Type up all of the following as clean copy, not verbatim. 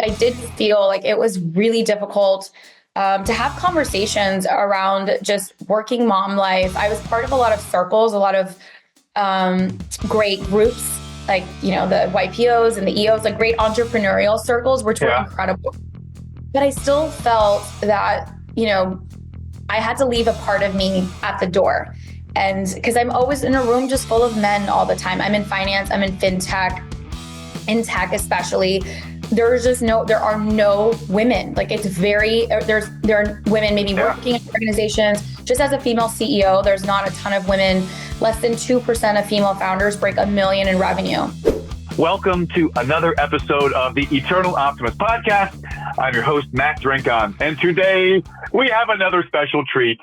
I did feel like it was really difficult to have conversations around just working mom life. I was part of a lot of circles, a lot of great groups, like, the YPOs and the EOs, like great entrepreneurial circles, which were incredible. But I still felt that, I had to leave a part of me at the door. And because I'm always in a room just full of men all the time. I'm in finance, I'm in fintech, in tech especially. There are no women. Like it's there are women maybe working in organizations. Just as a female CEO, there's not a ton of women. Less than 2% of female founders break $1 million in revenue. Welcome to another episode of the Eternal Optimist podcast. I'm your host, Matt Drinkon, and today we have another special treat.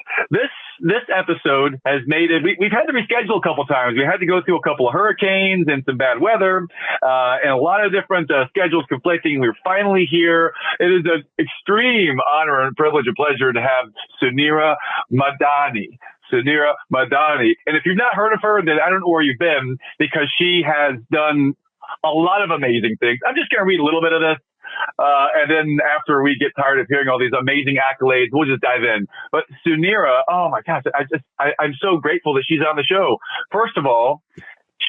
This episode has made it, we've had to reschedule a couple times. We had to go through a couple of hurricanes and some bad weather, and a lot of different schedules conflicting. We're finally here. It is an extreme honor and privilege and pleasure to have Suneera Madhani. Suneera Madhani. And if you've not heard of her, then I don't know where you've been, because she has done a lot of amazing things. I'm just going to read a little bit of this. And then after we get tired of hearing all these amazing accolades, we'll just dive in. But Suneera, oh my gosh, I'm so grateful that she's on the show. First of all,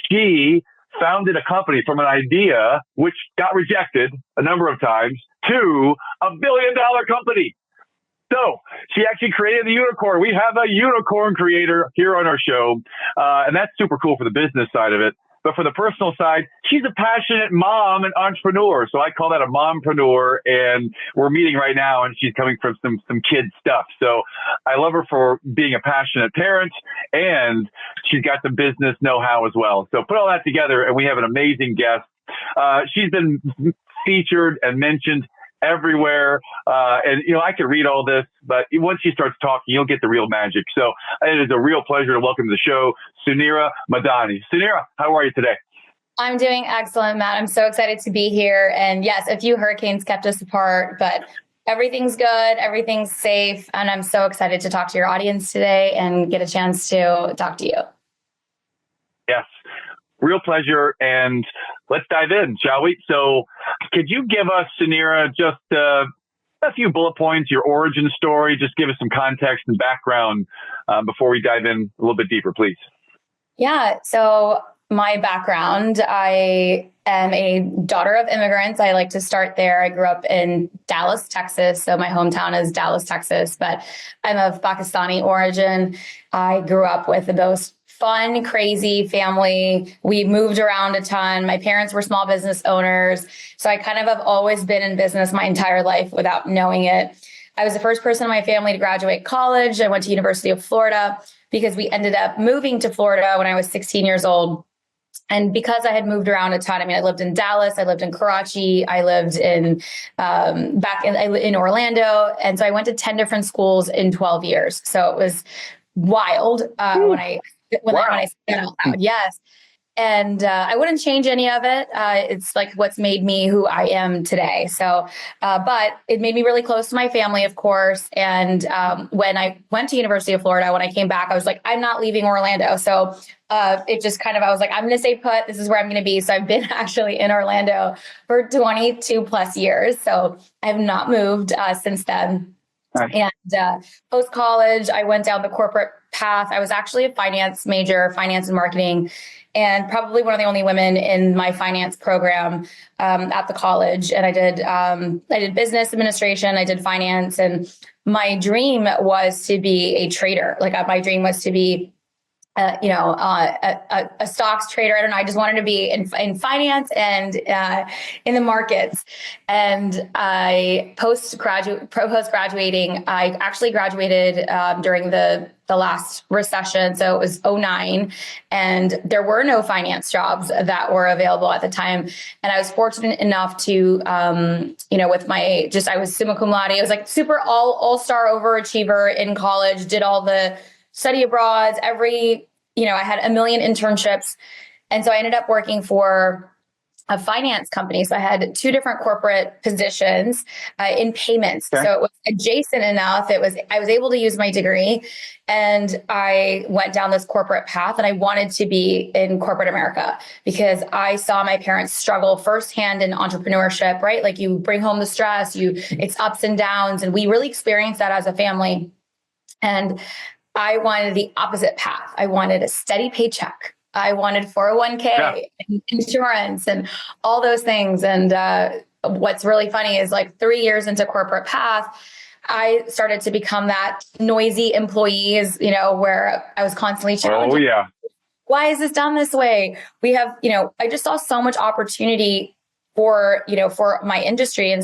she founded a company from an idea which got rejected a number of times to $1 billion company. So she actually created the unicorn. We have a unicorn creator here on our show, and that's super cool for the business side of it. But for the personal side, she's a passionate mom and entrepreneur. So I call that a mompreneur, and we're meeting right now, and she's coming from some kid stuff. So I love her for being a passionate parent, and she's got some business know-how as well. So put all that together, and we have an amazing guest. She's been featured and mentioned everywhere. And, I could read all this, but once she starts talking, you'll get the real magic. So it is a real pleasure to welcome to the show, Suneera Madhani. Suneera, how are you today? I'm doing excellent, Matt. I'm so excited to be here. And yes, a few hurricanes kept us apart, but everything's good. Everything's safe. And I'm so excited to talk to your audience today and get a chance to talk to you. Yes. Real pleasure. And let's dive in, shall we? So could you give us, Suneera, just a few bullet points, your origin story, just give us some context and background before we dive in a little bit deeper, please. Yeah. So my background, I am a daughter of immigrants. I like to start there. I grew up in Dallas, Texas. So my hometown is Dallas, Texas, but I'm of Pakistani origin. I grew up with the most fun, crazy family. We moved around a ton. My parents were small business owners. So I kind of have always been in business my entire life without knowing it. I was the first person in my family to graduate college. I went to University of Florida because we ended up moving to Florida when I was 16 years old. And because I had moved around a ton, I lived in Dallas, I lived in Karachi, I lived in in Orlando. And so I went to 10 different schools in 12 years. So it was wild when I said that out loud. Yes. And I wouldn't change any of it. It's like what's made me who I am today. So, but it made me really close to my family, of course. And when I went to University of Florida, when I came back, I was like, I'm not leaving Orlando. So it just kind of, I was like, I'm going to stay put. This is where I'm going to be. So I've been actually in Orlando for 22 plus years. So I have not moved since then. Nice. And post-college, I went down the corporate path. I was actually a finance major, finance and marketing, and probably one of the only women in my finance program at the college. And I did business administration, I did finance, and my dream was to be a trader. Like my dream was to be a stocks trader. I don't know. I just wanted to be in finance and in the markets. And I post-graduating, I actually graduated during the last recession. So it was 2009, and there were no finance jobs that were available at the time. And I was fortunate enough to, with I was summa cum laude. I was like super all-star overachiever in college, did all the study abroads, I had 1 million internships. And so I ended up working for a finance company. So I had two different corporate positions in payments. Okay. So it was adjacent enough. I was able to use my degree, and I went down this corporate path, and I wanted to be in corporate America because I saw my parents struggle firsthand in entrepreneurship, right? Like you bring home the stress, it's ups and downs, and we really experienced that as a family. And I wanted the opposite path. I wanted a steady paycheck. I wanted 401k, and insurance, and all those things. And what's really funny is like 3 years into corporate path, I started to become that noisy employees, where I was constantly challenged. Oh, yeah. Why is this done this way? We have, I just saw so much opportunity for my industry, and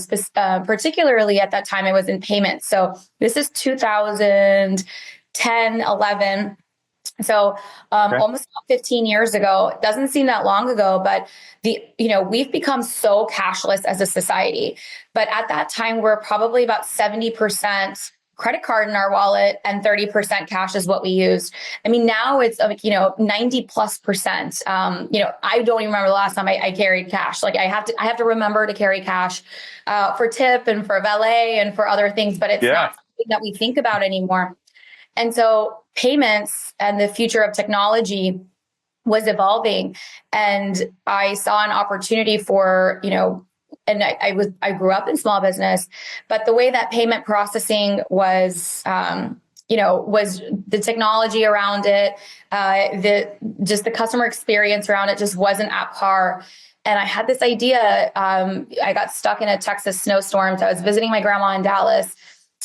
particularly at that time, I was in payments. So this is 2010, 11. So almost 15 years ago. It doesn't seem that long ago, but we've become so cashless as a society. But at that time, we're probably about 70% credit card in our wallet and 30% cash is what we used. I mean, now it's 90+%. I don't even remember the last time I carried cash. Like I have to remember to carry cash for tip and for valet and for other things, but it's not something that we think about anymore. And so payments and the future of technology was evolving, and I saw an opportunity for, and I grew up in small business, but the way that payment processing was, was the technology around it, the customer experience around it just wasn't at par. And I had this idea. I got stuck in a Texas snowstorm. So I was visiting my grandma in Dallas,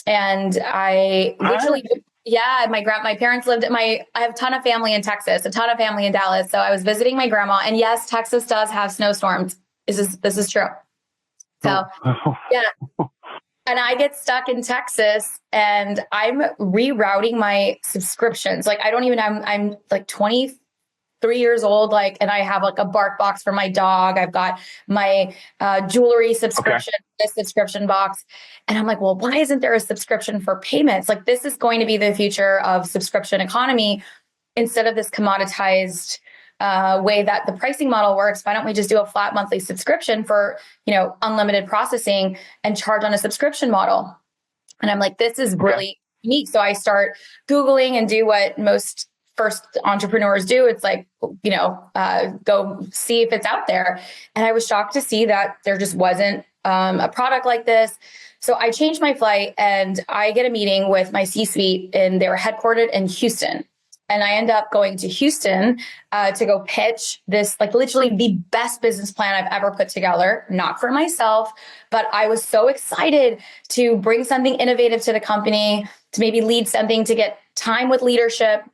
and I literally. Yeah, my parents lived I have a ton of family in Texas, a ton of family in Dallas. So I was visiting my grandma, and yes, Texas does have snowstorms. This is true. So yeah. And I get stuck in Texas, and I'm rerouting my subscriptions. Like I'm like 23 years old, and I have like a bark box for my dog. I've got my jewelry subscription, this subscription box. And I'm like, well, why isn't there a subscription for payments? Like this is going to be the future of subscription economy instead of this commoditized way that the pricing model works. Why don't we just do a flat monthly subscription for, unlimited processing and charge on a subscription model? And I'm like, this is really unique. So I start Googling and do what most first entrepreneurs do. It's like, go see if it's out there. And I was shocked to see that there just wasn't a product like this. So I changed my flight, and I get a meeting with my C-suite, and they were headquartered in Houston. And I end up going to Houston to go pitch this, like literally the best business plan I've ever put together, not for myself, but I was so excited to bring something innovative to the company, to maybe lead something, to get time with leadership.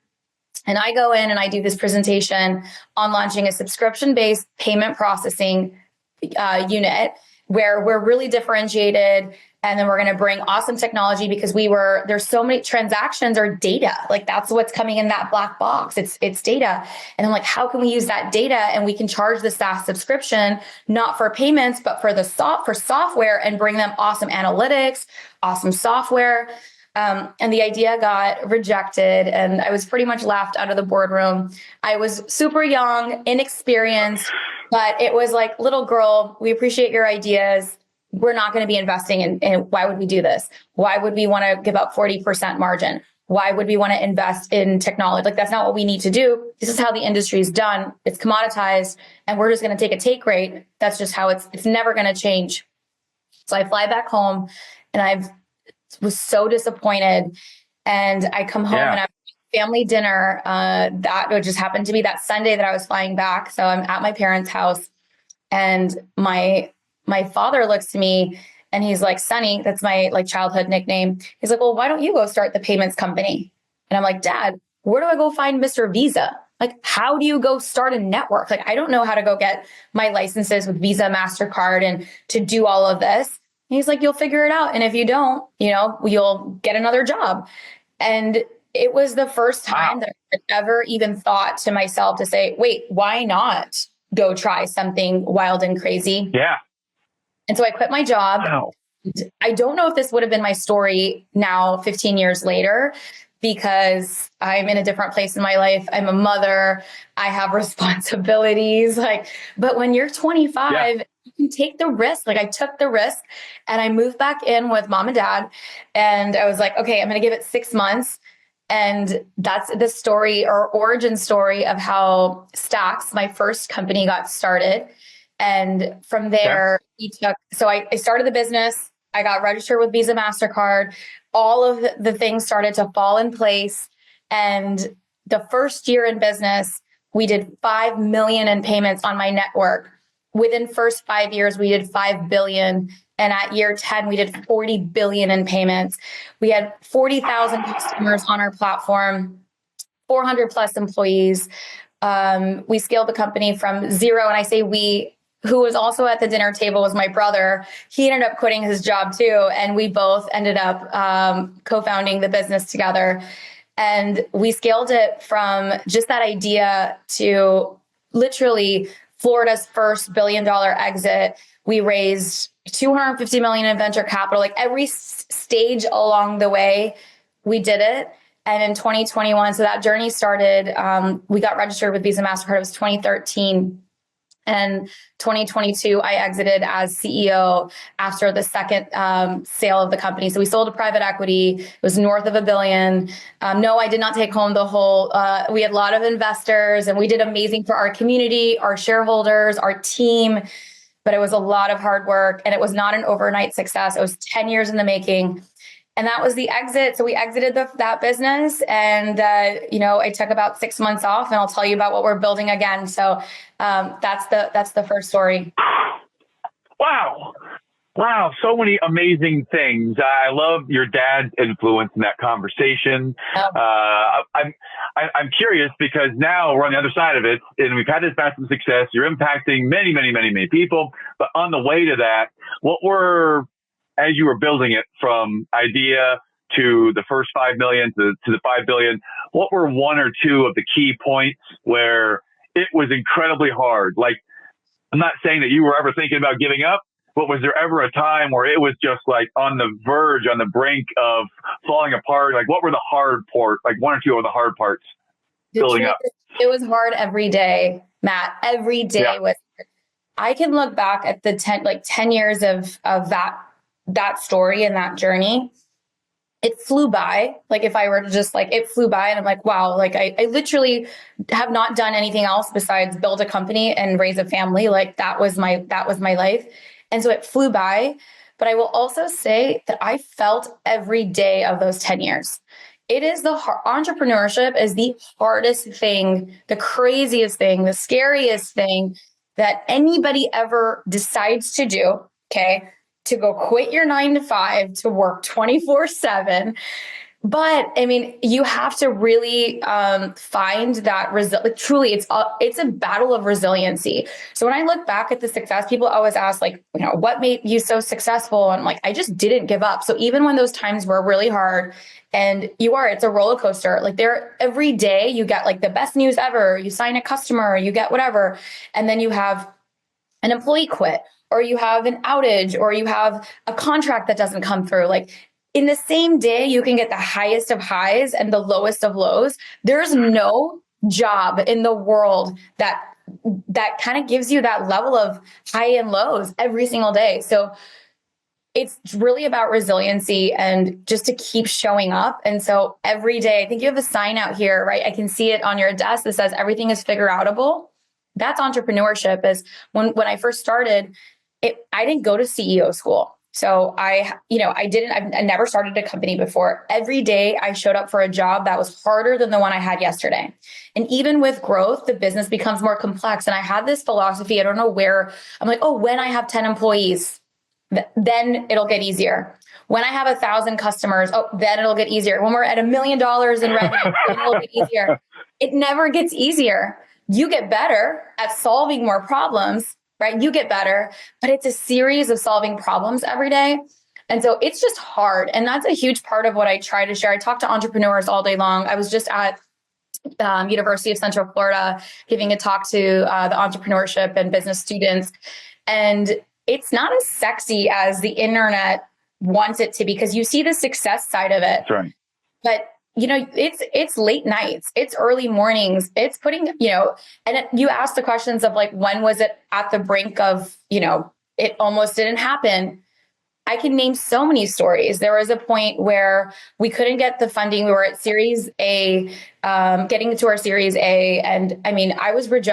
And I go in and I do this presentation on launching a subscription-based payment processing unit where we're really differentiated. And then we're going to bring awesome technology because there's so many transactions or data. Like that's what's coming in that black box. It's data. And I'm like, how can we use that data? And we can charge the SaaS subscription, not for payments, but for for software, and bring them awesome analytics, awesome software. And the idea got rejected, and I was pretty much laughed out of the boardroom. I was super young, inexperienced, but it was like, little girl, we appreciate your ideas. We're not going to be investing in why would we do this? Why would we want to give up 40% margin? Why would we want to invest in technology? Like, that's not what we need to do. This is how the industry is done. It's commoditized, and we're just going to take a take rate. That's just how it's never going to change. So I fly back home, and I was so disappointed. And I come home and I have family dinner. That would just happen to be that Sunday that I was flying back. So I'm at my parents' house, and my father looks to me and he's like, Sonny, that's my childhood nickname. He's like, well, why don't you go start the payments company? And I'm like, Dad, where do I go find Mr. Visa? Like, how do you go start a network? Like, I don't know how to go get my licenses with Visa, MasterCard, and to do all of this. And he's like, you'll figure it out. And if you don't, you'll get another job. And it was the first time that I ever even thought to myself to say, wait, why not go try something wild and crazy? Yeah. And so I quit my job. Wow. I don't know if this would have been my story now, 15 years later, because I'm in a different place in my life. I'm a mother. I have responsibilities. But when you're 25, you can take the risk. I took the risk and I moved back in with mom and dad. And I was like, okay, I'm going to give it 6 months. And that's the story or origin story of how Stacks, my first company, got started. And from there, I started the business. I got registered with Visa, MasterCard. All of the things started to fall in place. And the first year in business, we did 5 million in payments on my network. Within first 5 years, we did 5 billion. And at year 10, we did 40 billion in payments. We had 40,000 customers on our platform, 400 plus employees. We scaled the company from zero. And I say we, who was also at the dinner table was my brother. He ended up quitting his job too. And we both ended up co-founding the business together. And we scaled it from just that idea to literally Florida's first $1 billion exit. We raised 250 million in venture capital. Every stage along the way, we did it. And in 2021, so that journey started, we got registered with Visa, MasterCard. It was 2013. And 2022, I exited as CEO after the second sale of the company. So we sold to private equity. It was north of $1 billion. No, I did not take home the whole. We had a lot of investors, and we did amazing for our community, our shareholders, our team. But it was a lot of hard work, and it was not an overnight success. It was 10 years in the making. And that was the exit. So we exited that business, and I took about 6 months off, and I'll tell you about what we're building again. So that's the first story. Wow. So many amazing things. I love your dad's influence in that conversation. I'm curious because now we're on the other side of it, and we've had this massive success. You're impacting many, many, many, many people. But on the way to that, as you were building it from idea to the first 5 million to the 5 billion, what were one or two of the key points where it was incredibly hard? I'm not saying that you were ever thinking about giving up, but was there ever a time where it was just on the verge, on the brink of falling apart? What were the hard parts? One or two of the hard parts building up? It was hard every day, Matt. Every day was. I can look back at the 10 years of that story and that journey. It flew by. If I were to just it flew by, and I'm like, wow, I literally have not done anything else besides build a company and raise a family. That was my life. And so it flew by. But I will also say that I felt every day of those 10 years. It is entrepreneurship is the hardest thing, the craziest thing, the scariest thing that anybody ever decides to do. Okay. To go quit your 9 to 5 to work 24/7. But you have to really find that truly, it's a battle of resiliency. So when I look back at the success, people always ask, what made you so successful? And I'm like, I just didn't give up. So even when those times were really hard, and it's a roller coaster. Every day you get the best news ever. You sign a customer, you get whatever, and then you have an employee quit, or you have an outage, or you have a contract that doesn't come through. In the same day, you can get the highest of highs and the lowest of lows. There's no job in the world that kind of gives you that level of high and lows every single day. So it's really about resiliency and just to keep showing up. And so every day, I think you have a sign out here, right? I can see it on your desk that says everything is figure outable. That's entrepreneurship. Is when I first started, I didn't go to CEO school. So I never started a company before. Every day I showed up for a job that was harder than the one I had yesterday. And even with growth, the business becomes more complex. And I had this philosophy, I don't know where, I'm like, when I have 10 employees, then it'll get easier. When I have 1,000 customers, then it'll get easier. When we're at $1 million in revenue, it'll get easier. It never gets easier. You get better at solving more problems, right? You get better, but it's a series of solving problems every day. And so it's just hard. And that's a huge part of what I try to share. I talk to entrepreneurs all day long. I was just at University of Central Florida giving a talk to the entrepreneurship and business students. And it's not as sexy as the internet wants it to be, because you see the success side of it. That's right. But it's late nights, it's early mornings, it's putting, and you ask the questions of like, when was it at the brink of, it almost didn't happen. I can name so many stories. There was a point where we couldn't get the funding. We were at Series A, getting to our Series A, and I mean,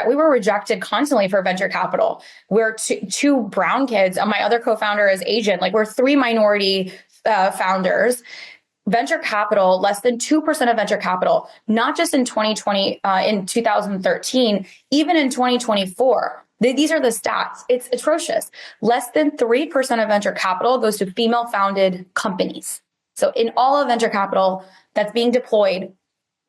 we were rejected constantly for venture capital. We're two brown kids. My other co-founder is Asian. Like, we're three minority founders. Venture capital, less than 2% of venture capital, not just in 2020, in 2013, even in 2024. These are the stats. It's atrocious. Less than 3% of venture capital goes to female-founded companies. So in all of venture capital that's being deployed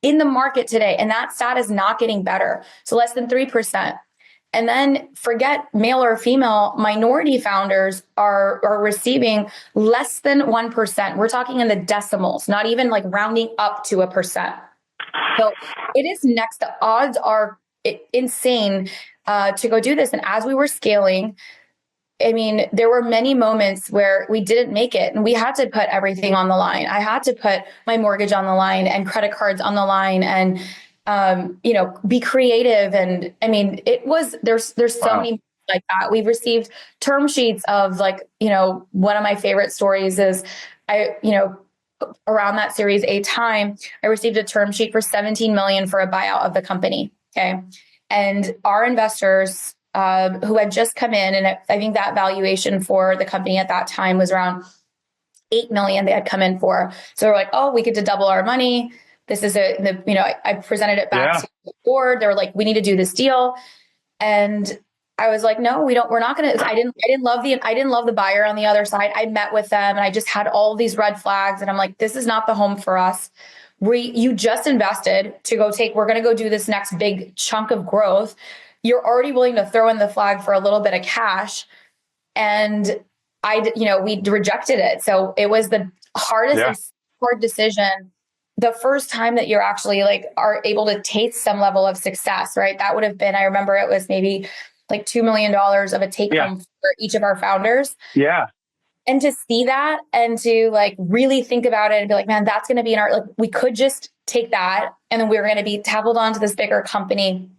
in the market today, and that stat is not getting better. So less than 3%. And then forget male or female, minority founders are receiving less than 1%. We're talking in the decimals, not even like rounding up to a percent. So it is next. The odds are insane to go do this. And as we were scaling, I mean, there were many moments where we didn't make it and we had to put everything on the line. I had to put my mortgage on the line and credit cards on the line and be creative. And I mean, there's so many like that. We've received term sheets of like, one of my favorite stories is around that Series A time, I received a term sheet for 17 million for a buyout of the company. Okay. And our investors, who had just come in, and I think that valuation for the company at that time was around 8 million they had come in for. So we're like, oh, we get to double our money. This is I presented it back to the board. They were like, we need to do this deal. And I was like, no, we're not going to, I didn't love the buyer on the other side. I met with them and I just had all these red flags and I'm like, this is not the home for us. You just invested we're going to go do this next big chunk of growth. You're already willing to throw in the flag for a little bit of cash. And we rejected it. So it was the hardest hard decision. The first time that you're actually are able to taste some level of success, right? That would have been, I remember it was maybe like $2 million of a take home for each of our founders. Yeah. And to see that and to really think about it and be like, man, that's going to be in our, we could just take that and then we were going to be tackled onto this bigger company.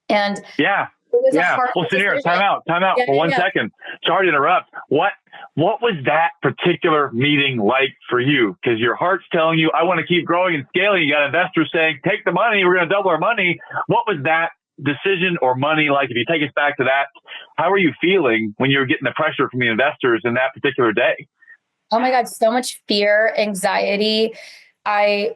And it was a hard Suneera, decision. time out for 1 second. Sorry to interrupt. What was that particular meeting like for you? Because your heart's telling you, I want to keep growing and scaling. You got investors saying, take the money, we're going to double our money. What was that decision or money like? If you take us back to that, how were you feeling when you were getting the pressure from the investors in that particular day? Oh my God, so much fear, anxiety. My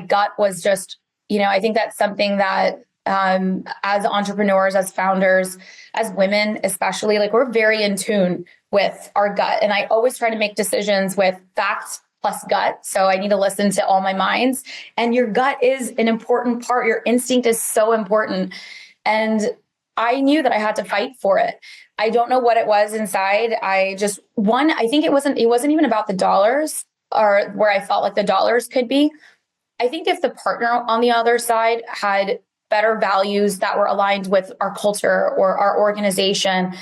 gut was just, I think that's something that as entrepreneurs, as founders, as women, especially, we're very in tune with our gut. And I always try to make decisions with facts plus gut. So I need to listen to all my minds. And your gut is an important part. Your instinct is so important. And I knew that I had to fight for it. I don't know what it was inside. I think it wasn't even about the dollars or where I felt like the dollars could be. I think if the partner on the other side had better values that were aligned with our culture or our organization,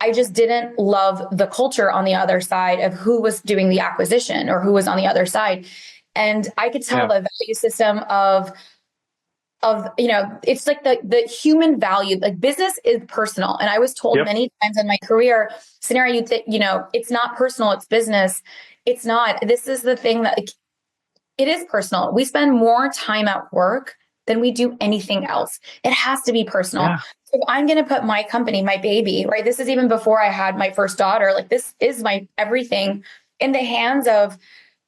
I just didn't love the culture on the other side of who was doing the acquisition or who was on the other side. And I could tell the value system of it's like the human value, business is personal. And I was told many times in my career, Suneera, you think, it's not personal, it's business. It's not. This is the thing that it is personal. We spend more time at work than we do anything else. It has to be personal. Yeah. So if I'm going to put my company, my baby, right? This is even before I had my first daughter. This is my everything in the hands of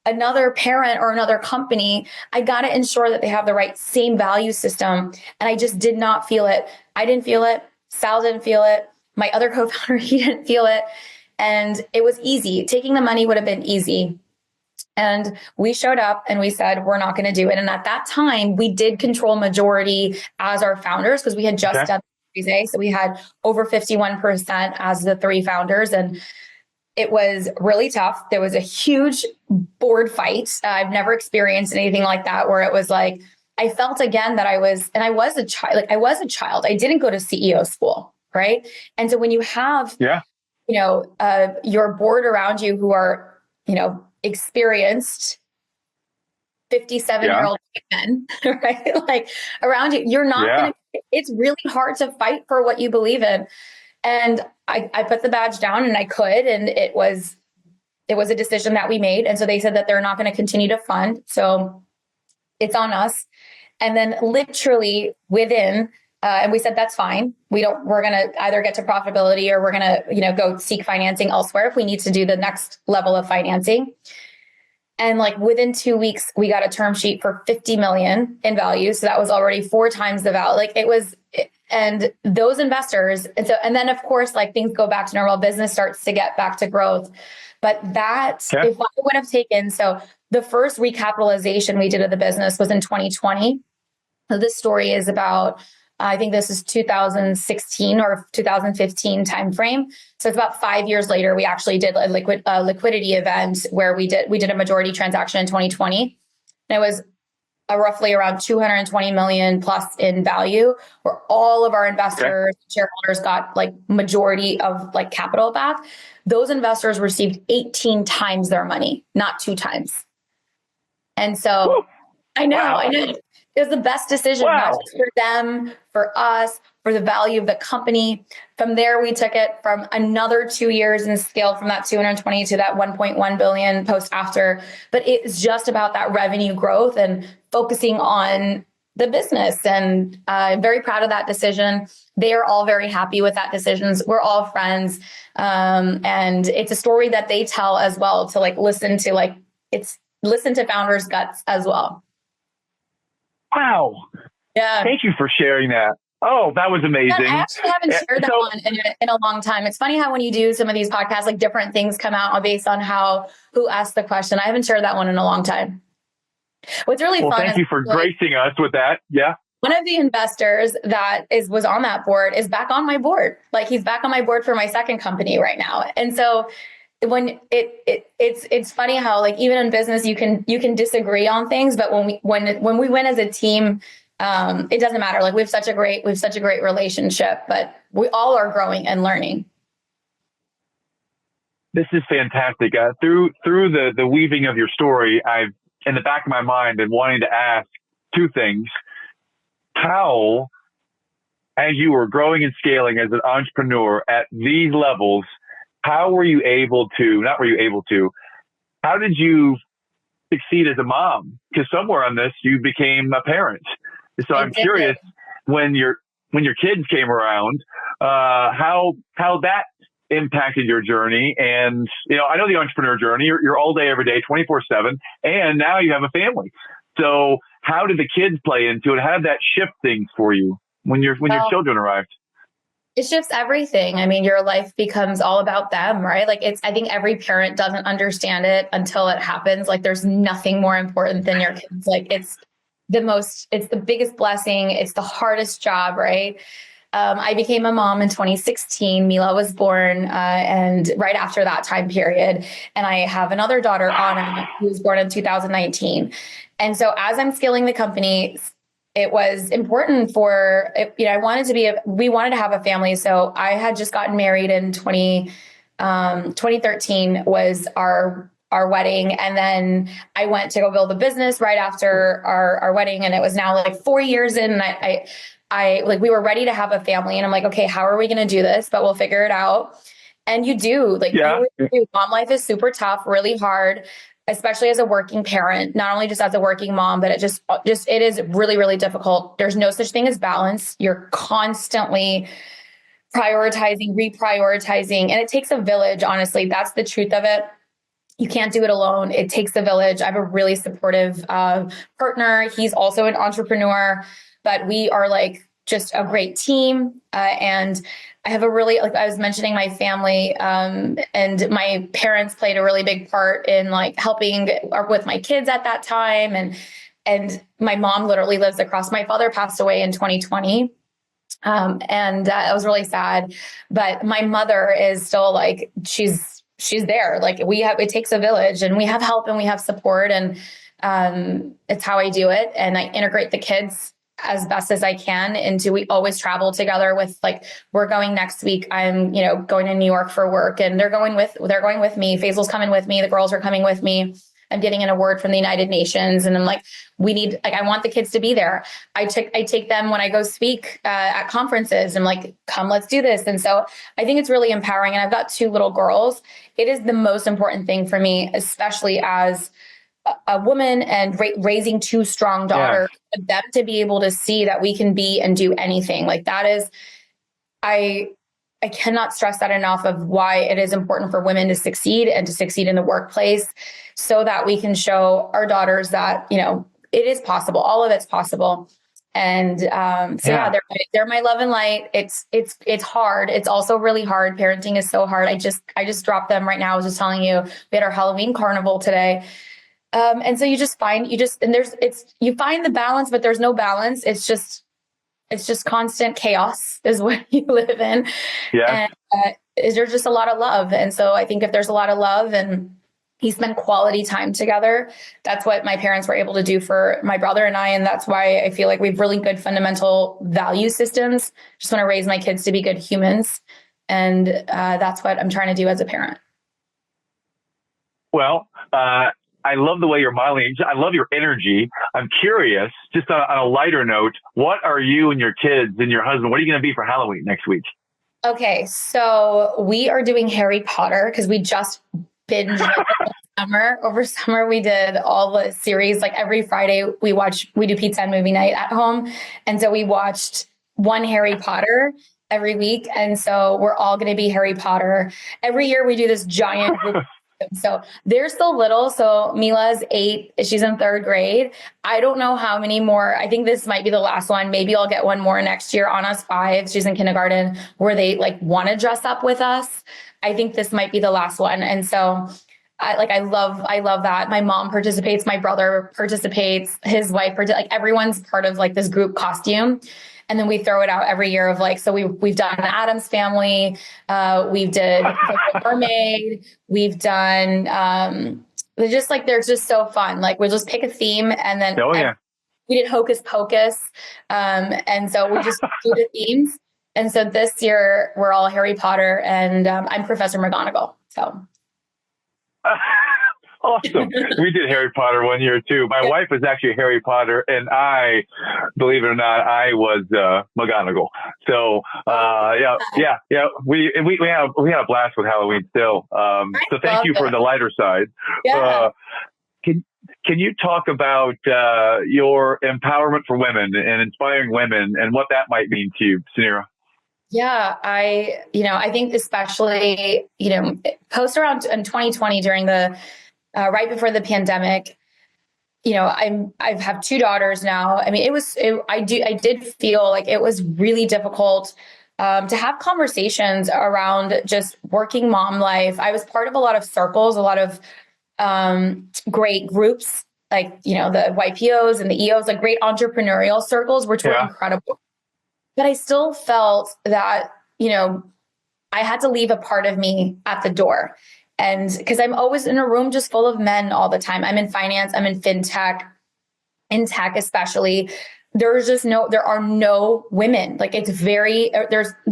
another parent or another company. I got to ensure that they have the same value system. And I just did not feel it. I didn't feel it. Sal didn't feel it. My other co-founder, he didn't feel it. And it was easy. Taking the money would have been easy. And we showed up and we said, we're not going to do it. And at that time, we did control majority as our founders because we had just done Series A. So we had over 51% as the three founders. And it was really tough. There was a huge board fight. I've never experienced anything like that, where it was I felt again that I was a child. I was a child. I didn't go to CEO school. Right. And so when you have, your board around you who are, experienced, 57-year-old men, right? Like around you, you're not going to, it's really hard to fight for what you believe in. And I put the badge down and I could, and it was a decision that we made. And so they said that they're not going to continue to fund. So it's on us. And then literally within, and we said, that's fine. We're going to either get to profitability or we're going to, go seek financing elsewhere if we need to do the next level of financing. And like within 2 weeks, we got a term sheet for 50 million in value. So that was already 4 times the value. Like it was, and those investors. And then of course, like things go back to normal, business starts to get back to growth. But if I would have taken, so the first recapitalization we did of the business was in 2020. So this story is about, I think this is 2016 or 2015 timeframe. So it's about 5 years later, we actually did a liquidity event where we did a majority transaction in 2020. And it was roughly around 220 million plus in value, where all of our investors, shareholders got like majority of like capital back. Those investors received 18 times their money, not 2 times. And so I know. It was the best decision, not just for them, for us, for the value of the company. From there, we took it from another 2 years and scaled from that 220 to that 1.1 billion post after. But it's just about that revenue growth and focusing on the business. And I'm very proud of that decision. They are all very happy with that decision. We're all friends. And it's a story that they tell as well, to like listen to founders' guts as well. Wow. Yeah. Thank you for sharing that. Oh, that was amazing. Yeah, I actually haven't shared that one in a long time. It's funny how when you do some of these podcasts, like different things come out based on who asked the question. I haven't shared that one in a long time. What's really fun. Thank you for gracing us with that. Yeah. One of the investors that was on that board is back on my board. Like he's back on my board for my second company right now. And so when it's funny how like even in business you can disagree on things, but when we win as a team, it doesn't matter. Like we have such a great relationship, but we all are growing and learning. This is fantastic. Through the weaving of your story, I've in the back of my mind been wanting to ask 2 things. How, as you were growing and scaling as an entrepreneur at these levels, how did you succeed as a mom? Because somewhere on this, you became a parent. So I'm curious, when your kids came around, how that impacted your journey. And, I know the entrepreneur journey, you're all day, every day, 24/7, and now you have a family. So how did the kids play into it? How did that shift things for you when your children arrived? It shifts everything. I mean, your life becomes all about them, right? Like I think every parent doesn't understand it until it happens. Like there's nothing more important than your kids. Like it's the biggest blessing. It's the hardest job, right? I became a mom in 2016. Mila was born, and right after that time period. And I have another daughter, Anna, who was born in 2019. And so as I'm scaling the company, it was important we wanted to have a family. So I had just gotten married in 2013 was our wedding. And then I went to go build a business right after our wedding. And it was now like 4 years in, and I we were ready to have a family, and I'm like, okay, how are we going to do this? But we'll figure it out. And you do. Mom life is super tough, really hard, especially as a working parent, not only just as a working mom, but it is really, really difficult. There's no such thing as balance. You're constantly prioritizing, reprioritizing, and it takes a village. Honestly, that's the truth of it. You can't do it alone. It takes a village. I have a really supportive partner. He's also an entrepreneur, but we are like just a great team. And I have a really, like I was mentioning, my family and my parents played a really big part in like helping with my kids at that time. And my mom literally lives across. My father passed away in 2020. And that was really sad. But my mother is still like, she's there. Like it takes a village, and we have help and we have support, and it's how I do it. And I integrate the kids as best as I can we always travel together with, like, we're going next week. I'm, going to New York for work, and they're going with me. Faisal's coming with me. The girls are coming with me. I'm getting an award from the United Nations. And I'm like, I want the kids to be there. I take them when I go speak at conferences. I'm like, come, let's do this. And so I think it's really empowering. And I've got 2 little girls. It is the most important thing for me, especially as a woman and raising 2 strong daughters, for them to be able to see that we can be and do anything. Like that is, I cannot stress that enough of why it is important for women to succeed and to succeed in the workplace, so that we can show our daughters that, it is possible. All of it's possible. And they're my love and light. It's hard. It's also really hard. Parenting is so hard. I just dropped them right now. I was just telling you, we had our Halloween carnival today. And so you find the balance, but there's no balance. It's just constant chaos is what you live in. Yeah. And is there just a lot of love? And so I think if there's a lot of love and he spent quality time together, that's what my parents were able to do for my brother and I. And that's why I feel like we have really good fundamental value systems. Just want to raise my kids to be good humans. And that's what I'm trying to do as a parent. Well, I love the way you're modeling. I love your energy. I'm curious, just on a lighter note, what are you and your kids and your husband, what are you going to be for Halloween next week? Okay, so we are doing Harry Potter because we just binged over summer. We did all the series. Like every Friday we do pizza and movie night at home. And so we watched one Harry Potter every week. And so we're all going to be Harry Potter. Every year we do this giant group. So they're still little. So Mila's 8. She's in 3rd grade. I don't know how many more. I think this might be the last one. Maybe I'll get one more next year. Anna's 5. She's in kindergarten, where they want to dress up with us. I think this might be the last one. And so I love that. My mom participates. My brother participates. His wife participates. Everyone's part of this group costume. And then we throw it out every year of so we've done the Addams Family. We've did Mermaid. We've done, they're just so fun. We'll just pick a theme and then we did Hocus Pocus. And so we just do the themes. And so this year we're all Harry Potter and I'm Professor McGonagall. So. Awesome. We did Harry Potter one year too. My wife was actually Harry Potter, and I, believe it or not, I was McGonagall. So yeah. We had a blast with Halloween still. So thank you for the lighter side. Yeah. Can you talk about your empowerment for women and inspiring women and what that might mean to you, Suneera? Yeah, I think especially, post around in 2020 during the right before the pandemic, I have 2 daughters now. I mean, I did feel like it was really difficult to have conversations around just working mom life. I was part of a lot of circles, a lot of great groups, the YPOs and the EOs, great entrepreneurial circles, which were incredible. But I still felt that, I had to leave a part of me at the door. And because I'm always in a room just full of men all the time. I'm in finance, I'm in fintech, in tech especially. There are no women. There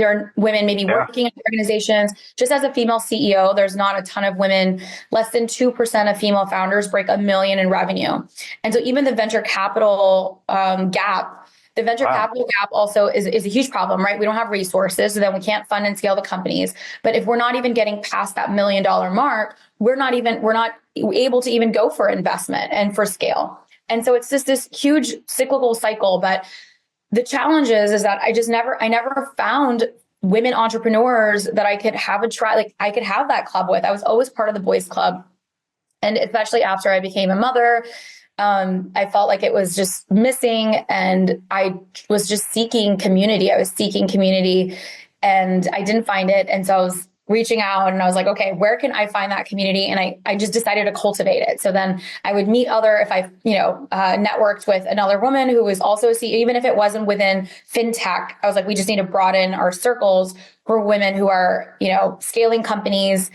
are women maybe working in organizations. Just as a female CEO, there's not a ton of women. Less than 2% of female founders break $1 million in revenue. And so even the venture capital gap, the venture capital gap also is a huge problem, right? We don't have resources, so then we can't fund and scale the companies. But if we're not even getting past that $1 million mark, we're not able to even go for investment and for scale. And so it's just this huge cyclical cycle. But the challenge is that I never found women entrepreneurs that I could have I could have that club with. I was always part of the boys club. And especially after I became a mother, I felt like it was just missing, and I was just seeking community. And I didn't find it. And so I was reaching out and I was like, okay, where can I find that community? And I just decided to cultivate it. So then I would meet if I networked with another woman who was also a CEO, even if it wasn't within fintech, I was like, we just need to broaden our circles for women who are, scaling companies.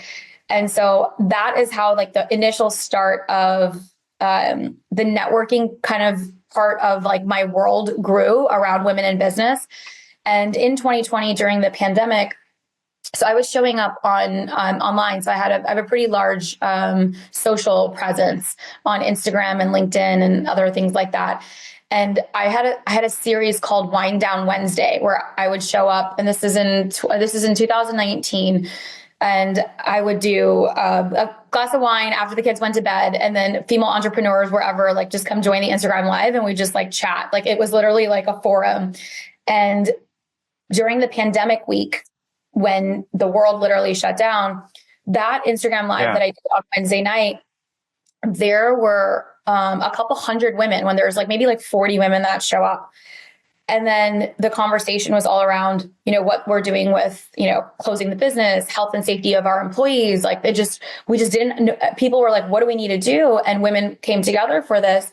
And so that is how the initial start of the networking kind of part of my world grew around women in business. And in 2020, during the pandemic, So I was showing up on online. So I have a pretty large social presence on Instagram and LinkedIn and other things like that. And I had a series called Wind Down Wednesday where I would show up, and this is in 2019, and I would do a glass of wine after the kids went to bed, and then female entrepreneurs wherever like just come join the Instagram live, and we just like chat. Like it was literally like a forum. And during the pandemic week, when the world literally shut down, that Instagram live that I did on Wednesday night, there were a couple hundred women, when there's like maybe like 40 women that show up. And then the conversation was all around, what we're doing with, closing the business, health and safety of our employees. Like we just didn't know. People were like, what do we need to do? And women came together for this.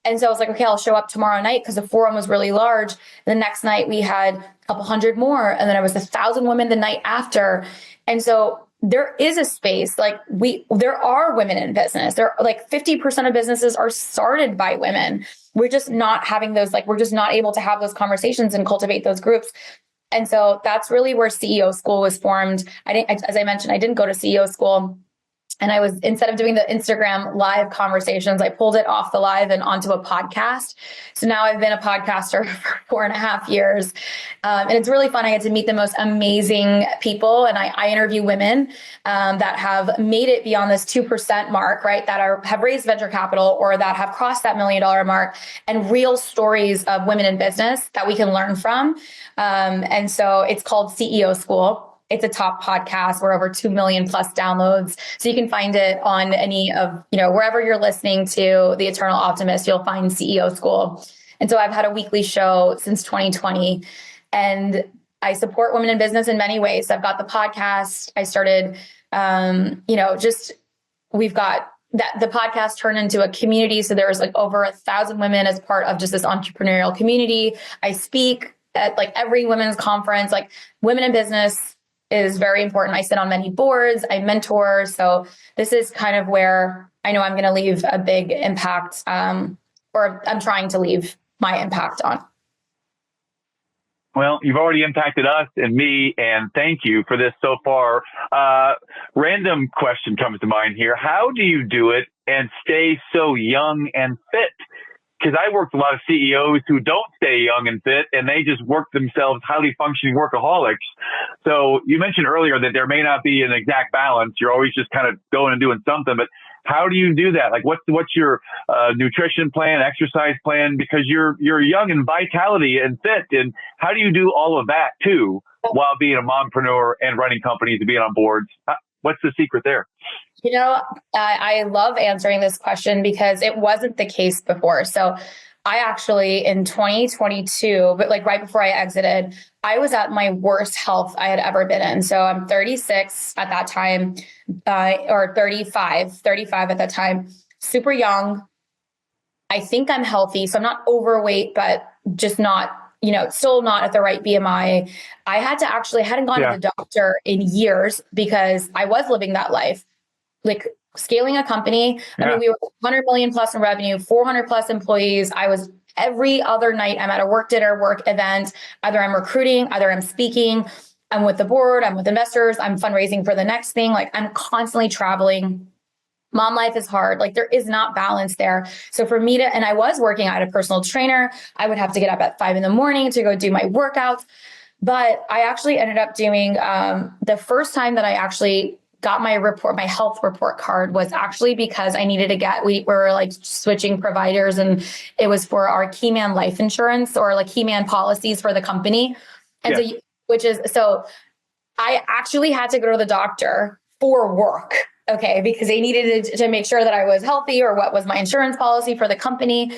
And so I was like, okay, I'll show up tomorrow night, because the forum was really large. The next night we had a couple hundred more. And then it was 1,000 women the night after. And so there is a space, like there are women in business. There are like 50% of businesses are started by women. We're just not having those, like, we're just not able to have those conversations and cultivate those groups. And so that's really where CEO School was formed. As I mentioned, I didn't go to CEO School. And I was, instead of doing the Instagram live conversations, I pulled it off the live and onto a podcast. So now I've been a podcaster for 4.5 years. And it's really fun. I get to meet the most amazing people. And I interview women that have made it beyond this 2% mark, right? That have raised venture capital or that have crossed that $1 million mark, and real stories of women in business that we can learn from. And so it's called CEO School. It's a top podcast. We're over 2 million plus downloads. So you can find it on any of, wherever you're listening to The Eternal Optimist, you'll find CEO School. And so I've had a weekly show since 2020, and I support women in business in many ways. I've got the podcast. I started, we've got that the podcast turned into a community. So there was like over 1,000 women as part of just this entrepreneurial community. I speak at like every women's conference. Like, women in business is very important. I sit on many boards, I mentor. So this is kind of where I know I'm going to leave a big impact, or I'm trying to leave my impact on. Well, you've already impacted us and me, and thank you for this so far. Random question comes to mind here. How do you do it and stay so young and fit? Because I worked with a lot of CEOs who don't stay young and fit, and they just work themselves highly functioning workaholics. So you mentioned earlier that there may not be an exact balance. You're always just kind of going and doing something. But how do you do that? Like, what's your nutrition plan, exercise plan? Because you're young in vitality and fit. And how do you do all of that too, while being a mompreneur and running companies and being on boards? What's the secret there? I love answering this question because it wasn't the case before. So I actually, in 2022, but like right before I exited, I was at my worst health I had ever been in. So I'm 36 at that time, or 35 at that time, super young. I think I'm healthy. So I'm not overweight, but just not, still not at the right BMI. I hadn't gone to the doctor in years because I was living that life. Like scaling a company. I mean, we were 100 million plus in revenue, 400 plus employees. I was every other night, I'm at a work dinner, work event. Either I'm recruiting, either I'm speaking, I'm with the board, I'm with investors, I'm fundraising for the next thing. Like, I'm constantly traveling. Mom life is hard. Like, there is not balance there. So for me and I was working, I had a personal trainer. I would have to get up at 5 a.m. to go do my workouts. But I actually ended up doing, the first time that I actually got my health report card was actually because I needed to we were like switching providers, and it was for our key man life insurance, or like key man policies for the company. And so I actually had to go to the doctor for work. Okay. Because they needed to make sure that I was healthy, or what was my insurance policy for the company.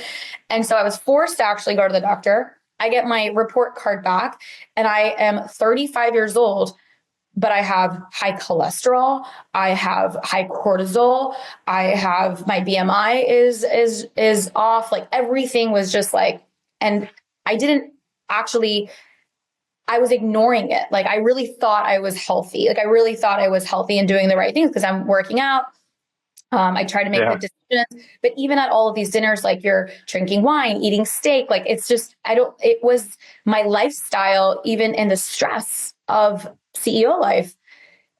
And so I was forced to actually go to the doctor. I get my report card back, and I am 35 years old, but I have high cholesterol, I have high cortisol, I have my BMI is off. Like, everything was just like, and I was ignoring it. Like, I really thought I was healthy. Like, I really thought I was healthy and doing the right things because I'm working out. I try to make good decisions, but even at all of these dinners, like, you're drinking wine, eating steak, like, it's just, it was my lifestyle, even in the stress of CEO life.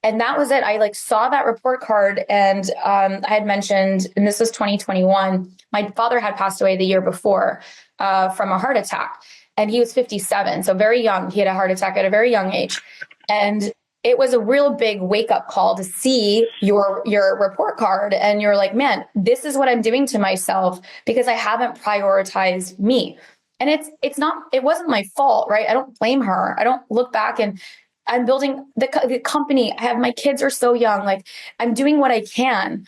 And that was it. I like saw that report card, and I had mentioned, and this was 2021, my father had passed away the year before from a heart attack, and he was 57. So very young. He had a heart attack at a very young age. And it was a real big wake up call to see your report card. And you're like, man, this is what I'm doing to myself because I haven't prioritized me. And it wasn't my fault, right? I don't blame her. I don't look back, and I'm building the company. I have, my kids are so young. Like, I'm doing what I can,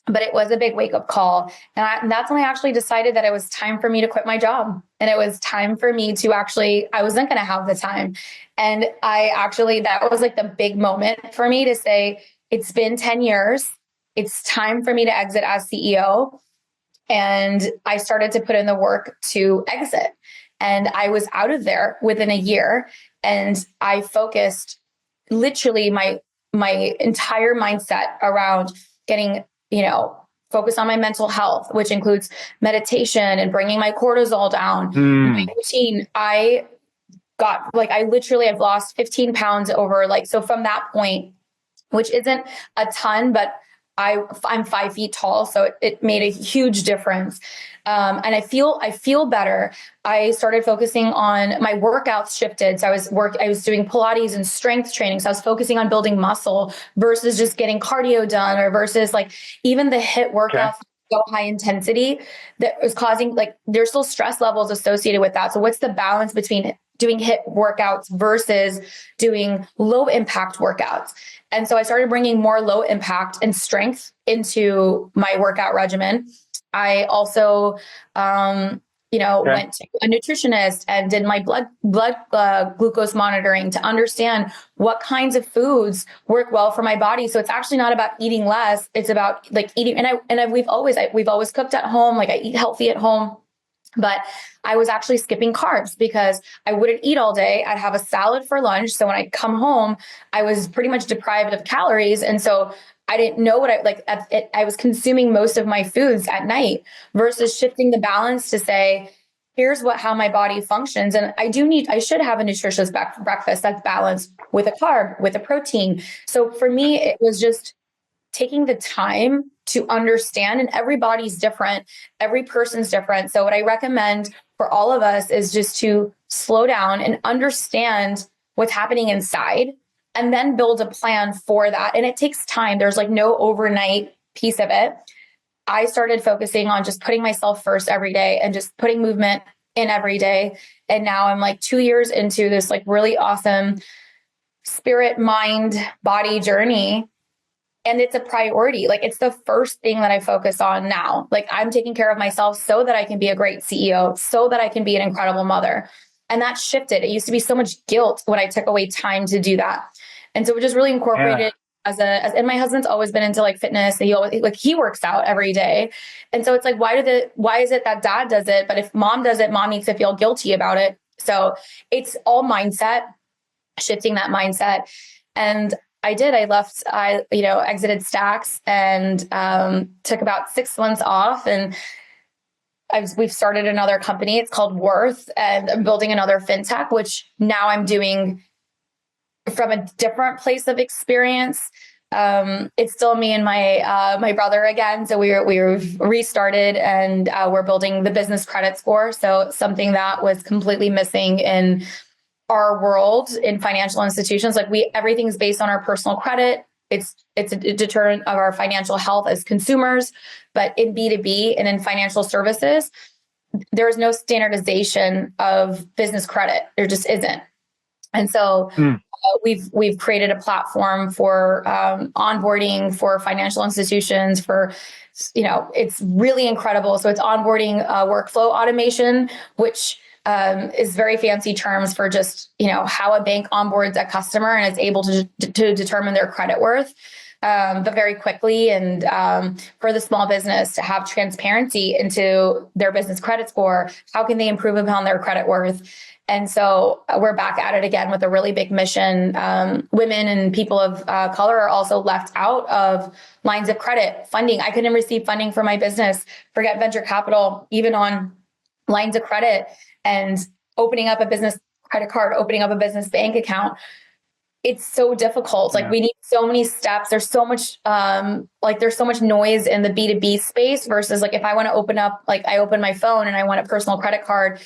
but it was a big wake up call. And that's when I actually decided that it was time for me to quit my job. And it was time for me to I wasn't going to have the time. And that was like the big moment for me to say, it's been 10 years. It's time for me to exit as CEO. And I started to put in the work to exit. And I was out of there within a year. And I focused literally my entire mindset around getting, focused on my mental health, which includes meditation and bringing my cortisol down. My routine, I've lost 15 pounds over, so from that point, which isn't a ton, but I'm 5 feet tall, so it made a huge difference. And I feel better. I started focusing on my workouts shifted. So I was doing Pilates and strength training. So I was focusing on building muscle versus just getting cardio done, or versus even the HIIT workouts. Okay. So high intensity that was causing, there's still stress levels associated with that. So what's the balance between doing HIIT workouts versus doing low impact workouts? And so I started bringing more low impact and strength into my workout regimen. I also, went to a nutritionist and did my blood glucose monitoring to understand what kinds of foods work well for my body. So it's actually not about eating less. It's about eating. We've always cooked at home. I eat healthy at home. But I was actually skipping carbs because I wouldn't eat all day. I'd have a salad for lunch. So when I come home, I was pretty much deprived of calories. And so I didn't know what I was consuming most of my foods at night versus shifting the balance to say, here's how my body functions. And I should have a nutritious breakfast that's balanced with a carb, with a protein. So for me, it was just taking the time to understand, and everybody's different. Every person's different. So what I recommend for all of us is just to slow down and understand what's happening inside, and then build a plan for that. And it takes time. There's no overnight piece of it. I started focusing on just putting myself first every day and just putting movement in every day. And now I'm 2 years into this really awesome spirit, mind, body journey. And it's a priority. It's the first thing that I focus on now. I'm taking care of myself so that I can be a great CEO, so that I can be an incredible mother. And that shifted. It used to be so much guilt when I took away time to do that. And so we just really incorporated and my husband's always been into fitness. And he works out every day. And so it's why is it that dad does it? But if mom does it, mom needs to feel guilty about it. So it's all mindset, shifting that mindset. And I did. I left, exited Stacks and took about 6 months off. And we've started another company. It's called Worth. And I'm building another fintech, which now I'm doing from a different place of experience. It's still me and my brother again. So we restarted, and we're building the business credit score. So something that was completely missing in our world in financial institutions. Everything's based on our personal credit. It's a deterrent of our financial health as consumers. But in B2B and in financial services, there is no standardization of business credit. There just isn't. And so we've created a platform for onboarding for financial institutions it's really incredible. So it's onboarding workflow automation, which is very fancy terms for just, how a bank onboards a customer and is able to determine their credit worth, but very quickly. And for the small business to have transparency into their business credit score, how can they improve upon their credit worth? And so we're back at it again with a really big mission. Women and people of color are also left out of lines of credit funding. I couldn't receive funding for my business, forget venture capital, even on lines of credit. And opening up a business credit card, opening up a business bank account it's so difficult. Like we need so many steps. There's so much, there's so much noise in the B2B space versus like, if I want to open up, like I open my phone and I want a personal credit card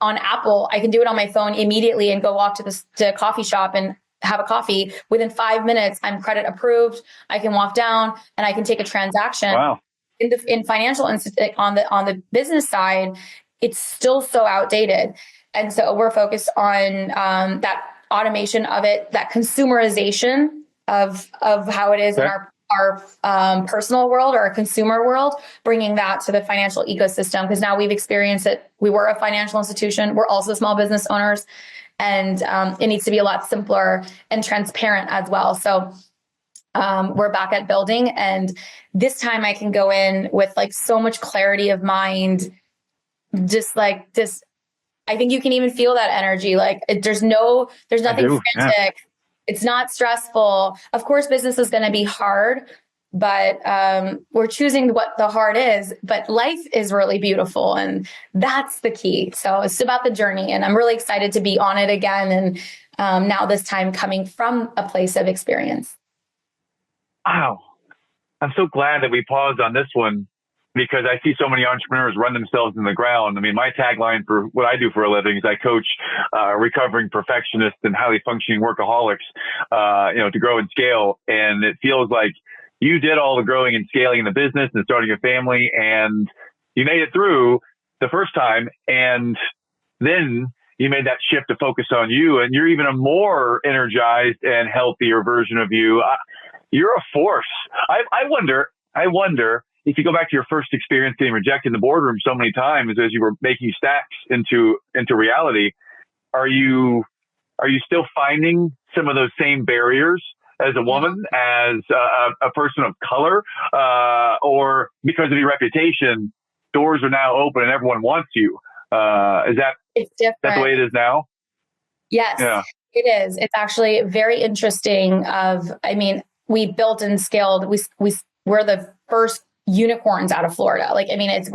on Apple, I can do it on my phone immediately and go walk to a coffee shop and have a coffee. Within 5 minutes, I'm credit approved. I can walk down and I can take a transaction. Wow. In financial on the business side, it's still so outdated. And so we're focused on that automation of it, that consumerization of how it is in our personal world or our consumer world, bringing that to the financial ecosystem. Because now we've experienced it. We were a financial institution. We're also small business owners. And it needs to be a lot simpler and transparent as well. So we're back at building. And this time I can go in with like so much clarity of mind, just like this. I think you can even feel that energy. Like there's nothing frantic. Yeah. It's not stressful. Of course, business is going to be hard, but we're choosing what the hard is, but life is really beautiful. And that's the key. So it's about the journey, and I'm really excited to be on it again. And now this time coming from a place of experience. Wow. I'm so glad that we paused on this one, because I see so many entrepreneurs run themselves in the ground. I mean, my tagline for what I do for a living is I coach recovering perfectionists and highly functioning workaholics, to grow and scale. And it feels like you did all the growing and scaling in the business and starting a family, and you made it through the first time. And then you made that shift to focus on you, and you're even a more energized and healthier version of you. You're a force. I wonder if you go back to your first experience getting rejected in the boardroom so many times as you were making stacks into reality, are you still finding some of those same barriers as a woman, as a person of color, or because of your reputation, doors are now open and everyone wants you? Is that the way it is now? Yes, yeah. It is. It's actually very interesting. We built and scaled. We're the first unicorns out of Florida. We have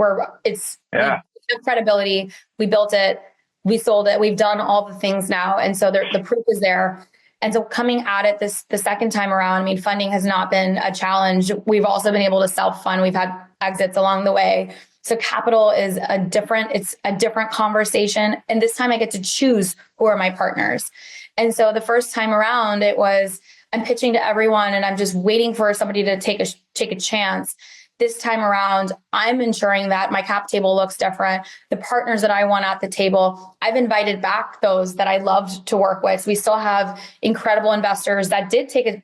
credibility. We built it, we sold it, we've done all the things now. And so the proof is there. And so coming at it the second time around, funding has not been a challenge. We've also been able to self-fund. We've had exits along the way. So capital is a different conversation. And this time I get to choose who are my partners. And so the first time around, it was, I'm pitching to everyone and I'm just waiting for somebody to take a chance. This time around, I'm ensuring that my cap table looks different. The partners that I want at the table, I've invited back those that I loved to work with. So we still have incredible investors that did take a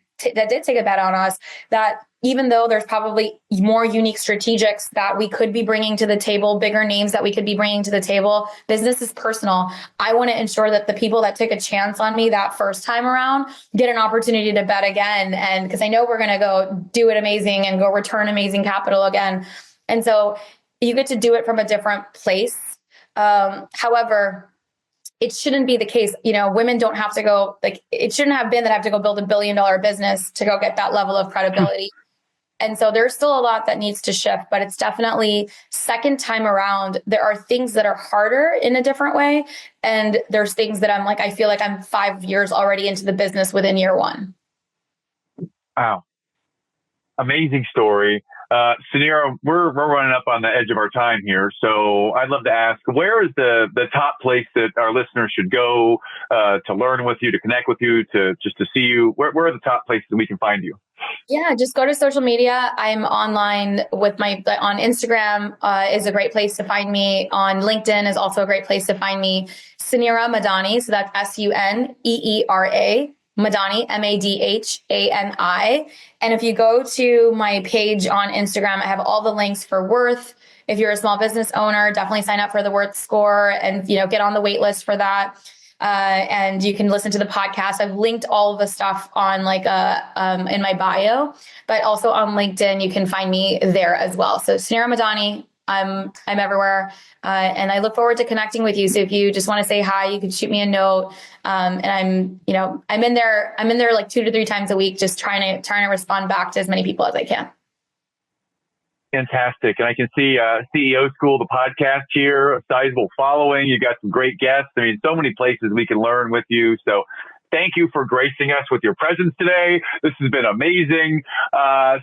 bet on us, that even though there's probably more unique strategics that we could be bringing to the table, bigger names that we could be bringing to the table, business is personal. I want to ensure that the people that took a chance on me that first time around get an opportunity to bet again. And because I know we're going to go do it amazing and go return amazing capital again. And so you get to do it from a different place. However, it shouldn't be the case. Women don't have to go, it shouldn't have been that I have to go build $1 billion business to go get that level of credibility. And so there's still a lot that needs to shift, but it's definitely second time around. There are things that are harder in a different way. And there's things that I feel like I'm 5 years already into the business within year one. Wow. Amazing story. Suneera, we're running up on the edge of our time here. So I'd love to ask, where is the top place that our listeners should go to learn with you, to connect with you, to see you? Where are the top places that we can find you? Yeah, just go to social media. I'm online on Instagram is a great place to find me. On LinkedIn is also a great place to find me. Suneera Madhani. So that's Suneera Madhani, Madhani. And if you go to my page on Instagram, I have all the links for Worth. If you're a small business owner, definitely sign up for the Worth score and get on the wait list for that. And you can listen to the podcast. I've linked all of the stuff on in my bio, but also on LinkedIn, you can find me there as well. So Suneera Madhani, I'm everywhere. And I look forward to connecting with you. So if you just want to say hi, you can shoot me a note. And I'm in there like 2 to 3 times a week, just trying to respond back to as many people as I can. Fantastic. And I can see CEO School, the podcast here, a sizable following. You got some great guests. So many places we can learn with you. So thank you for gracing us with your presence today. This has been amazing.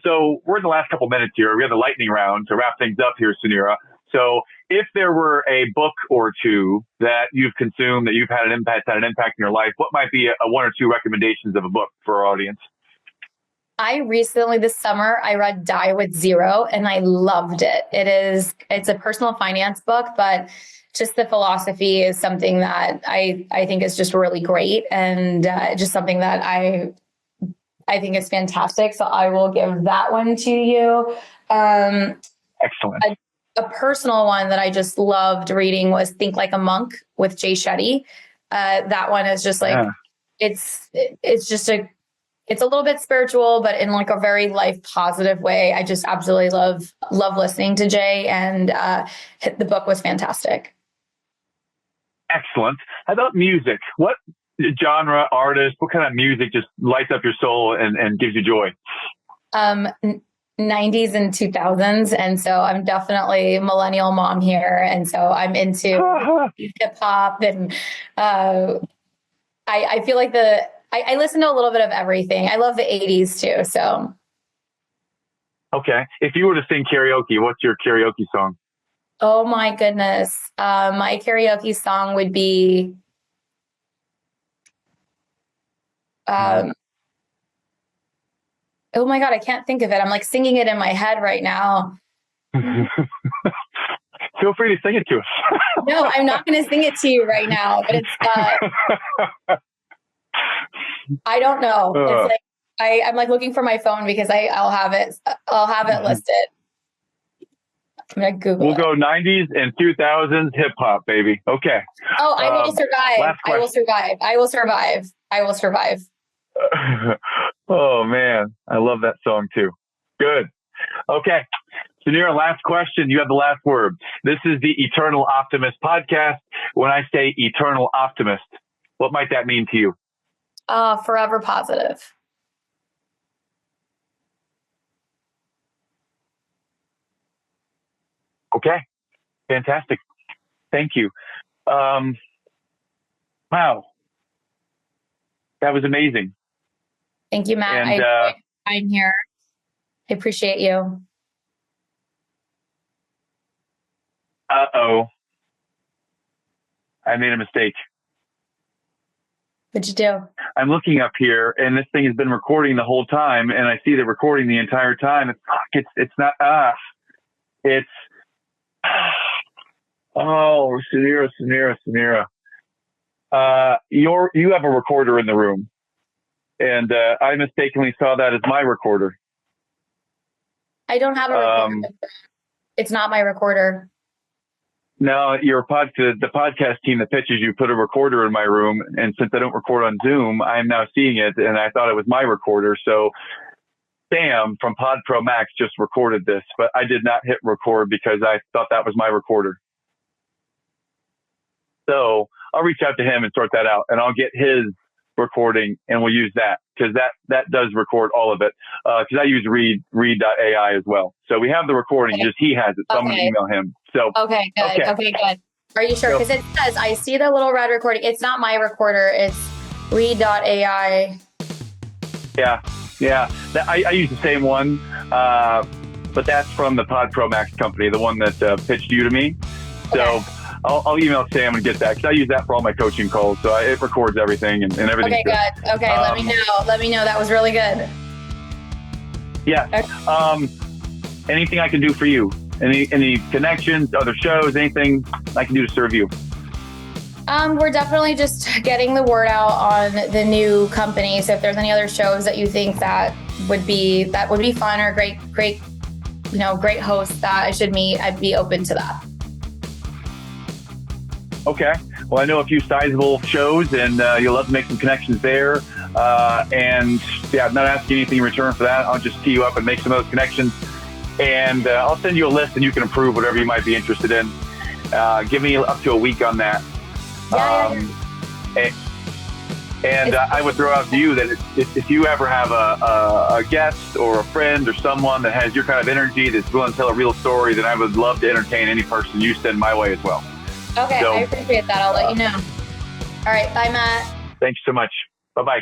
So we're in the last couple minutes here. We have the lightning round to wrap things up here, Suneera. So if there were a book or two that you've consumed that you've had an impact in your life, what might be a one or two recommendations of a book for our audience? I recently, this summer, I read Die with Zero and I loved it. It's a personal finance book, but just the philosophy is something that I think is just really great, and just something that I think is fantastic. So I will give that one to you. Excellent. A personal one that I just loved reading was Think Like a Monk with Jay Shetty. That one is just like, it's a little bit spiritual, but in like a very life positive way. I just absolutely love listening to Jay, and the book was fantastic. Excellent. How about music? What genre, artist, what kind of music just lights up your soul and gives you joy? 90s and 2000s. And so I'm definitely a millennial mom here. And so I'm into hip hop, and I feel like I listen to a little bit of everything. I love the 80s too. So. Okay. If you were to sing karaoke, what's your karaoke song? Oh my goodness. My karaoke song would be, oh my God, I can't think of it. I'm like singing it in my head right now. Feel free to sing it to us. No, I'm not going to sing it to you right now, but it's, I don't know. It's like, I'm like looking for my phone because I'll have it listed. I'm going to Google We'll go 90s and 2000s hip hop, baby. Okay. Oh, I will survive. I will survive. I will survive. I will survive. Oh man, I love that song too. Good. Okay. Suneera, last question. You have the last word. This is the Eternal Optimist podcast. When I say eternal optimist, what might that mean to you? Forever positive. Okay. Fantastic. Thank you. Wow. That was amazing. Thank you, Matt. I'm here. I appreciate you. Uh-oh. I made a mistake. What'd you do? I'm looking up here, and this thing has been recording the whole time, and I see that recording the entire time. It's not, it's, oh, Suneera. You have a recorder in the room, and I mistakenly saw that as my recorder. I don't have a recorder. It's not my recorder. No, the podcast team that pitches you put a recorder in my room, and since I don't record on Zoom, I'm now seeing it, and I thought it was my recorder. So Sam from Pod Pro Max just recorded this, but I did not hit record because I thought that was my recorder. So I'll reach out to him and sort that out, and I'll get his recording, and we'll use that because that does record all of it. Because I use read.ai as well. So we have the recording, just he has it. So I'm going to email him. So okay, good. Okay, good. Are you sure? Because it says, I see the little red recording. It's not my recorder. It's read.ai. Yeah. I use the same one, but that's from the Pod Pro Max company, the one that pitched you to me. So I'll email Sam and get that, because I use that for all my coaching calls. So it records everything and everything. Okay, good. Okay, let me know. Let me know. That was really good. Yeah. Okay. Anything I can do for you? Any connections, other shows, anything I can do to serve you? We're definitely just getting the word out on the new company. So if there's any other shows that you think that would be fun, or great hosts that I should meet, I'd be open to that. Okay. Well, I know a few sizable shows, and you'll love to make some connections there. And yeah, I'm not asking anything in return for that. I'll just tee you up and make some of those connections. And I'll send you a list, and you can approve whatever you might be interested in. Give me up to a week on that. And I would throw out to you that if you ever have a guest or a friend or someone that has your kind of energy that's willing to tell a real story, then I would love to entertain any person you send my way as well. Okay, so, I appreciate that. I'll let you know. All right, bye, Matt. Thanks so much. Bye bye.